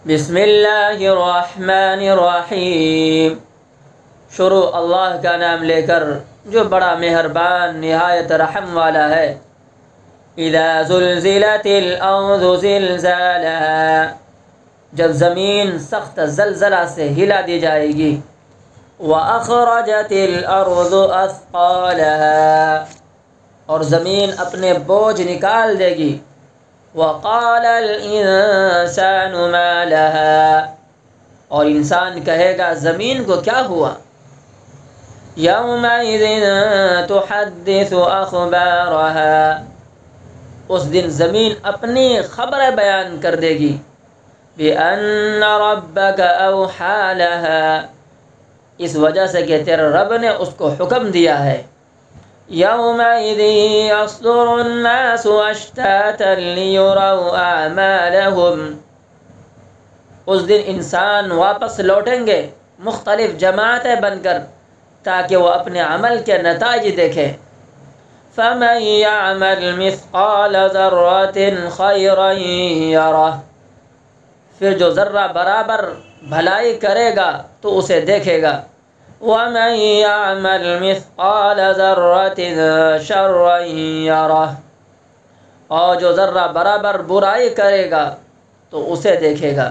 بسم اللہ الرحمن الرحیم، شروع اللہ کا نام لے کر جو بڑا مہربان نہایت رحم والا ہے۔ اذا زلزلت الارض زلزالها، جب زمین سخت زلزلہ سے ہلا دی جائے گی۔ واخرجت الارض اثقالها، اور زمین اپنے بوجھ نکال دے گی۔ وقال الانسان ما لها، اور انسان کہے گا زمین کو کیا ہوا۔ یومئذ تحدث اخبارها، اس دن زمین اپنی خبریں بیان کر دے گی۔ بأن ربك اوحى لها، اس وجہ سے کہ تیرے رب نے اس کو حکم دیا ہے۔ یومئذ یصدر الناس اشتاتا لیروا اعمالهم، اس دن انسان واپس لوٹیں گے مختلف جماعتیں بن کر تاکہ وہ اپنے عمل کے نتائج دیکھیں۔ فمن یعمل مثقال ذرۃ خیرا یرہ، پھر جو ذرہ برابر بھلائی کرے گا تو اسے دیکھے گا۔ ومن یعمل مثقال ذرۃ شرا یرہ، اور جو ذرہ برابر برائی کرے گا تو اسے دیکھے گا۔